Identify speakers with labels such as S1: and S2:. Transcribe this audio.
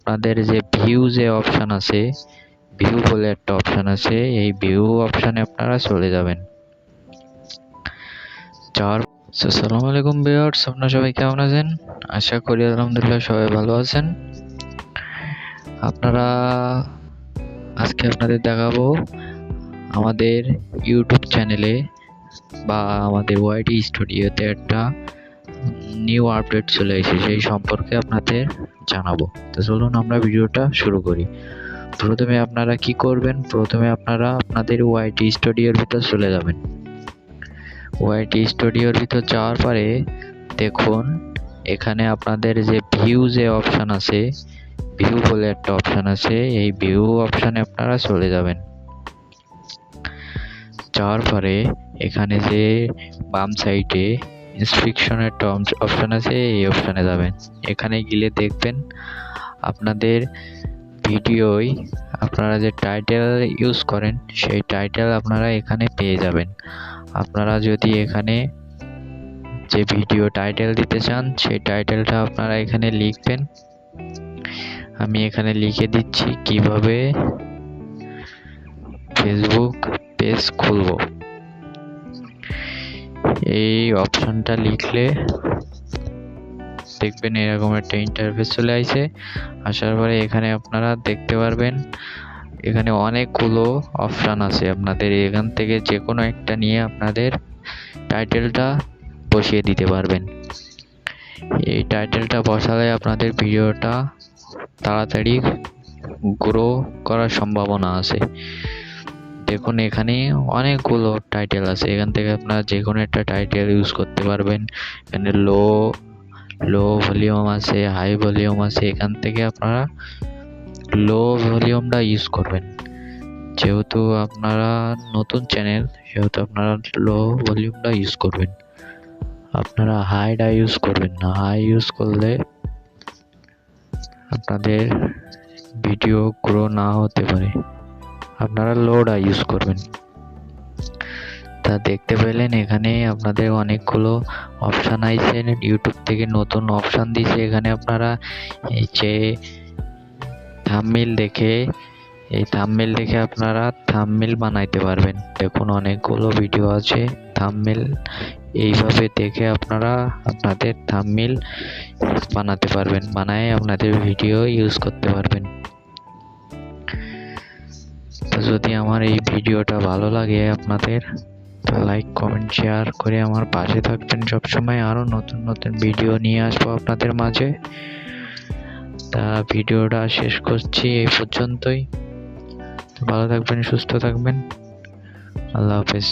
S1: আপনাদের যে ভিউ যে অপশন আছে, ভিউ বলে একটা অপশন আছে, এই ভিউ অপশনে আপনারা চলে যাবেন। আসসালামু আলাইকুম ভিউয়ার্স, আপনারা সবাই কেমন আছেন? আশা করি আলহামদুলিল্লাহ সবাই ভালো আছেন। আজকে আপনাদের দেখাবো আমাদের ইউটিউব চ্যানেলে বা আমাদের ওয়াইটি স্টুডিওতে একটা নিউ আপডেট চলে এসেছে, সেই সম্পর্কে আপনাদের জানাবো। তো চলুন আমরা ভিডিওটা শুরু করি। প্রথমে আপনারা কি করবেন, প্রথমে আপনারা আপনাদের ওয়াইটি স্টুডিওর ভিতর চলে যাবেন। ওয়াইটি স্টুডিওর ভিতর যাওয়ার পরে দেখুন এখানে আপনাদের যে ভিউ যে অপশন আছে, ভিউ বলে একটা অপশন আছে, এই ভিউ অপশনে আপনারা চলে যাবেন। যাওয়ার পরে এখানে যে বাম সাইডে ইনস্ট্রাকশনের একটা অপশন আছে, এই অপশনে যাবেন। এখানে গেলে দেখবেন আপনাদের ভিডিওয় আপনারা যে টাইটেল ইউজ করেন সেই টাইটেল আপনারা এখানে পেয়ে যাবেন। আপনারা যদি এখানে যে ভিডিও টাইটেল দিতে চান সেই টাইটেলটা আপনারা এখানে লিখবেন। আমি এখানে লিখে দিচ্ছি কিভাবে ফেসবুক পেজ খুলব। এই অপশনটা লিখলে দেখবেন এরকম একটা ইন্টারফেস চলে আসে। আসার পরে এখানে আপনারা দেখতে পারবেন এখানে অনেকগুলো অপশন আছে, আপনাদের এখান থেকে যে কোনো একটা নিয়ে আপনাদের টাইটেলটা বসিয়ে দিতে পারবেন। এই টাইটেলটা বসালে আপনাদের ভিডিওটা তাড়াতাড়ি গ্রো করার সম্ভাবনা আছে। দেখুন এখানে অনেকগুলো টাইটেল আছে, এখান থেকে আপনারা যে কোনো একটা টাইটেল ইউজ করতে পারবেন। এখানে লো ভলিউম আছে, হাই ভলিউম আছে, এখান থেকে আপনারা লো ভলিউমটা ইউজ করবেন। যেহেতু আপনারা নতুন চ্যানেল সেহেতু আপনারা লো ভলিউমটা ইউজ করবেন। আপনারা হাইটা ইউজ করবেন না, হাই ইউজ করলে আপনাদের ভিডিও গ্রো না হতে পারে। আপনারা লোটা ইউজ করবেন। তা দেখতে পেলেন এখানে আপনাদের অনেকগুলো অপশান আইছে, ইউটিউব থেকে নতুন অপশান দিয়েছে। এখানে আপনারা এই যে থাম্বনেইল দেখে আপনারা থাম্বনেইল বানাইতে পারবেন। দেখুন অনেকগুলো ভিডিও আছে, থাম্বনেইল এইভাবে দেখে আপনারা আপনাদের থাম্বনেইল বানাতে পারবেন, বানায় আপনাদের ভিডিও ইউজ করতে পারবেন। তো যদি আমার এই ভিডিওটা ভালো লাগে আপনাদের, তো লাইক কমেন্ট শেয়ার করে আমার পাশে থাকবেন সবসময়। আরও নতুন নতুন ভিডিও নিয়ে আসবো আপনাদের মাঝে। তা ভিডিওটা শেষ করছি এই পর্যন্তই। ভালো থাকবেন, সুস্থ থাকবেন, আল্লাহ হাফেজ।